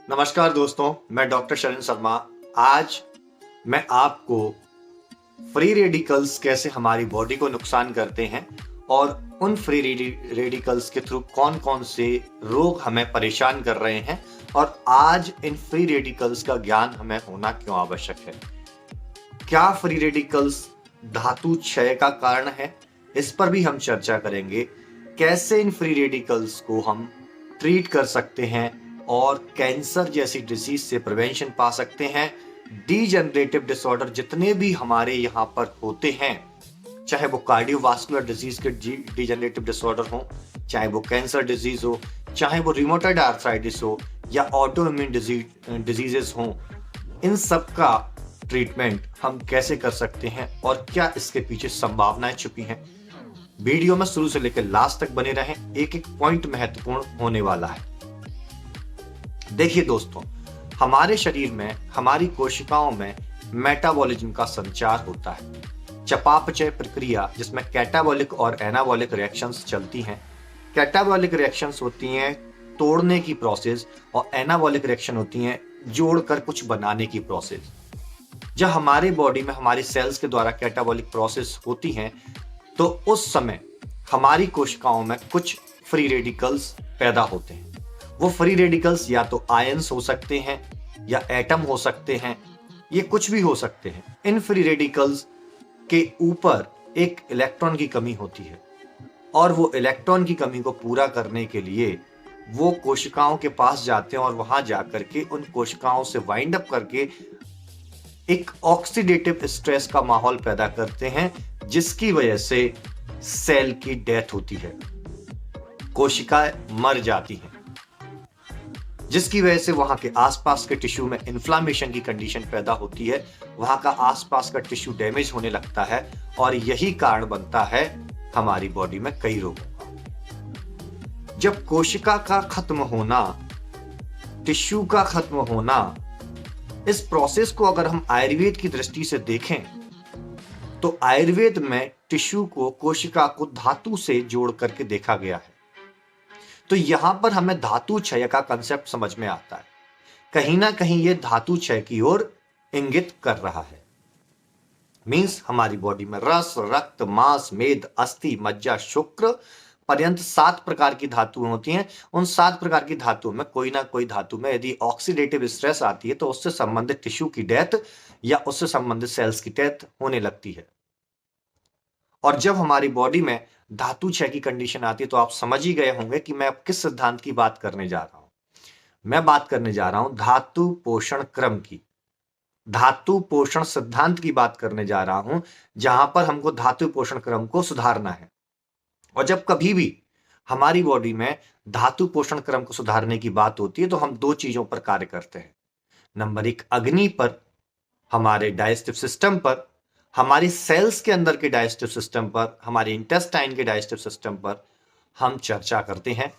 नमस्कार दोस्तों, मैं डॉक्टर शरण शर्मा। आज मैं आपको फ्री रेडिकल्स कैसे हमारी बॉडी को नुकसान करते हैं और उन फ्री रेडिकल्स के थ्रू कौन कौन से रोग हमें परेशान कर रहे हैं और आज इन फ्री रेडिकल्स का ज्ञान हमें होना क्यों आवश्यक है। क्या फ्री रेडिकल्स धातु क्षय का कारण है, इस पर भी हम चर्चा करेंगे। कैसे इन फ्री रेडिकल्स को हम ट्रीट कर सकते हैं और कैंसर जैसी डिजीज से प्रिवेंशन पा सकते हैं। डीजनरेटिव डिसऑर्डर जितने भी हमारे यहाँ पर होते हैं, चाहे वो कार्डियोवास्कुलर डिजीज के डीजनरेटिव डिसऑर्डर हो, चाहे वो कैंसर डिजीज हो, चाहे वो रिमोटॉइड आर्थराइटिस हो या ऑटो इम्यून डिजीजेस हो, इन सब का ट्रीटमेंट हम कैसे कर सकते हैं और क्या इसके पीछे संभावनाएं छुपी हैं। वीडियो में शुरू से लेकर लास्ट तक बने रहें, एक एक पॉइंट महत्वपूर्ण होने वाला है। देखिए दोस्तों, हमारे शरीर में, हमारी कोशिकाओं में मेटाबॉलिज्म का संचार होता है। चयापचय प्रक्रिया जिसमें कैटाबॉलिक और एनाबॉलिक रिएक्शंस चलती हैं। कैटाबॉलिक रिएक्शंस होती हैं तोड़ने की प्रोसेस और एनाबॉलिक रिएक्शन होती हैं जोड़कर कुछ बनाने की प्रोसेस। जब हमारे बॉडी में हमारी सेल्स के द्वारा कैटाबॉलिक प्रोसेस होती हैं तो उस समय हमारी कोशिकाओं में कुछ फ्री रेडिकल्स पैदा होते हैं। वो फ्री रेडिकल्स या तो आयंस हो सकते हैं या एटम हो सकते हैं, ये कुछ भी हो सकते हैं। इन फ्री रेडिकल्स के ऊपर एक इलेक्ट्रॉन की कमी होती है और वो इलेक्ट्रॉन की कमी को पूरा करने के लिए वो कोशिकाओं के पास जाते हैं और वहां जाकर के उन कोशिकाओं से वाइंड अप करके एक ऑक्सीडेटिव स्ट्रेस का माहौल पैदा करते हैं, जिसकी वजह से सेल की डेथ होती है, कोशिकाएं मर जाती हैं, जिसकी वजह से वहां के आसपास के टिश्यू में इन्फ्लामेशन की कंडीशन पैदा होती है। वहां का आसपास का टिश्यू डैमेज होने लगता है और यही कारण बनता है हमारी बॉडी में कई रोगों का। जब कोशिका का खत्म होना, टिश्यू का खत्म होना, इस प्रोसेस को अगर हम आयुर्वेद की दृष्टि से देखें तो आयुर्वेद में टिश्यू को, कोशिका को धातु से जोड़ करके देखा गया है। तो यहां पर हमें धातु क्षय का कंसेप्ट समझ में आता है। कहीं ना कहीं यह धातु क्षय की ओर इंगित कर रहा है। मींस हमारी बॉडी में रस, रक्त, मांस, मेद, अस्थि, मज्जा, शुक्र पर्यंत 7 प्रकार की धातुएं होती हैं। उन 7 प्रकार की धातुओं में कोई ना कोई धातु में यदि ऑक्सीडेटिव स्ट्रेस आती है तो उससे संबंधित टिश्यू की डेथ या उससे संबंधित सेल्स की डेथ होने लगती है। और जब हमारी बॉडी में धातु क्षय की कंडीशन आती है तो आप समझ ही गए होंगे कि मैं अब किस सिद्धांत की बात करने जा रहा हूं। मैं बात करने जा रहा हूं धातु पोषण क्रम की, धातु पोषण सिद्धांत की बात करने जा रहा हूं, जहां पर हमको धातु पोषण क्रम को सुधारना है। और जब कभी भी हमारी बॉडी में धातु पोषण क्रम को सुधारने की बात होती है तो हम 2 चीजों पर कार्य करते हैं। नंबर 1 अग्नि पर, हमारे डाइजेस्टिव सिस्टम पर, हमारी सेल्स के अंदर के डाइजेस्टिव सिस्टम पर, हमारे इंटेस्टाइन के डाइजेस्टिव सिस्टम पर हम चर्चा करते हैं।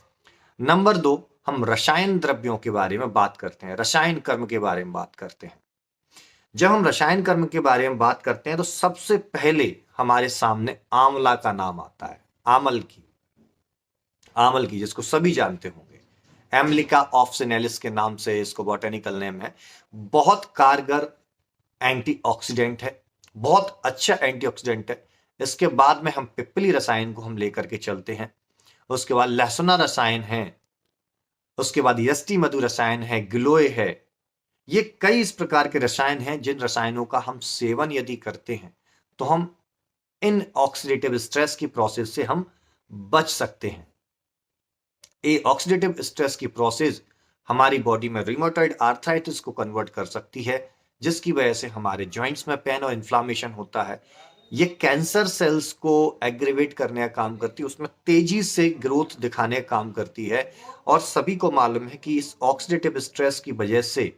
नंबर 2 हम रसायन द्रव्यों के बारे में बात करते हैं, रसायन कर्म के बारे में बात करते हैं। जब हम रसायन कर्म के बारे में बात करते हैं तो सबसे पहले हमारे सामने आंवला का नाम आता है। आमल की जिसको सभी जानते होंगे, एम्लिका ऑफ्सिनेलिस के नाम से इसको बॉटेनिकल नेम है। बहुत कारगर एंटीऑक्सीडेंट है, बहुत अच्छा एंटीऑक्सीडेंट है। इसके बाद में हम पिप्पली रसायन को हम लेकर के चलते हैं। उसके बाद लहसुना रसायन है, उसके बाद यष्टि मधु रसायन है, गिलोय है। ये कई इस प्रकार के रसायन हैं जिन रसायनों का हम सेवन यदि करते हैं तो हम इन ऑक्सीडेटिव स्ट्रेस की प्रोसेस से हम बच सकते हैं। ये ऑक्सीडेटिव स्ट्रेस की प्रोसेस हमारी बॉडी में रिमोटॉइड आर्थराइटिस को कन्वर्ट कर सकती है, जिसकी वजह से हमारे जॉइंट्स में पेन और इन्फ्लामेशन होता है। ये कैंसर सेल्स को एग्रीवेट करने का काम करती है, उसमें तेजी से ग्रोथ दिखाने का काम करती है। और सभी को मालूम है कि इस ऑक्सीडेटिव स्ट्रेस की वजह से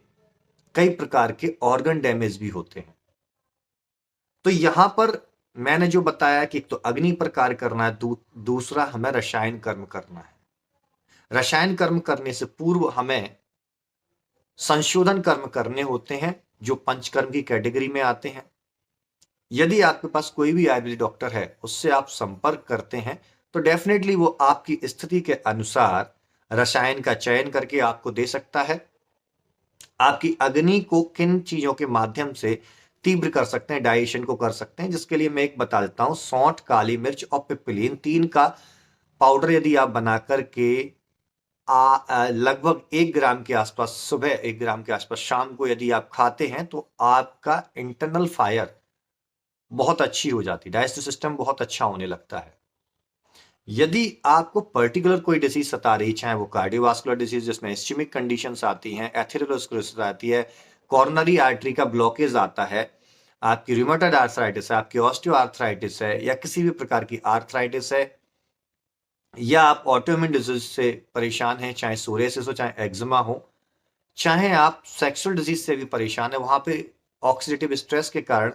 कई प्रकार के ऑर्गन डैमेज भी होते हैं। तो यहां पर मैंने जो बताया कि एक तो अग्नि पर कार्य करना है, दूसरा हमें रसायन कर्म करना है। रसायन कर्म करने से पूर्व हमें संशोधन कर्म करने होते हैं जो पंचकर्म की कैटेगरी में आते हैं। यदि आपके पास कोई भी आयुर्वेदिक डॉक्टर है, उससे आप संपर्क करते हैं तो डेफिनेटली वो आपकी स्थिति के अनुसार रसायन का चयन करके आपको दे सकता है आपकी अग्नि को किन चीजों के माध्यम से तीव्र कर सकते हैं, डाइजेशन को कर सकते हैं, जिसके लिए मैं एक बता देता हूं। सौंठ, काली मिर्च और पिपलीन, तीन का पाउडर यदि आप बना करके लगभग 1 ग्राम के आसपास सुबह, 1 ग्राम के आसपास शाम को यदि आप खाते हैं तो आपका इंटरनल फायर बहुत अच्छी हो जाती है, डाइजेस्टिव सिस्टम बहुत अच्छा होने लगता है। यदि आपको पर्टिकुलर कोई डिसीज सता रही, चाहे वो कार्डियोवास्कुलर डिसीज जिसमें इस्चेमिक कंडीशंस आती हैं, एथेरोस्क्लेरोसिस आती है, कॉर्नरी आर्टरी का ब्लॉकेज आता है, आपकी रूमेटॉइड आर्थराइटिस है, आपकी ऑस्टियो आर्थराइटिस है, या किसी भी प्रकार की आर्थराइटिस है, या आप ऑटोइम्यून डिजीज से परेशान हैं, चाहे सोरियासिस हो, चाहे एक्जिमा हो, चाहे आप सेक्सुअल डिजीज से भी परेशान है, वहां पे ऑक्सीडेटिव स्ट्रेस के कारण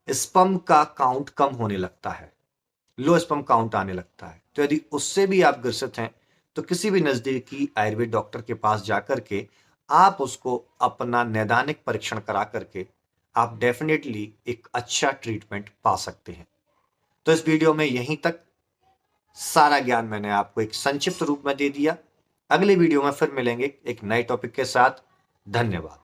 स्पर्म का काउंट कम होने लगता है, लो स्पर्म काउंट आने लगता है। तो यदि उससे भी आप ग्रसित हैं तो किसी भी नजदीकी आयुर्वेद डॉक्टर के पास जाकर के आप उसको अपना नैदानिक परीक्षण करा करके आप डेफिनेटली एक अच्छा ट्रीटमेंट पा सकते हैं। तो इस वीडियो में यहीं तक सारा ज्ञान मैंने आपको एक संक्षिप्त रूप में दे दिया। अगले वीडियो में फिर मिलेंगे एक नए टॉपिक के साथ। धन्यवाद।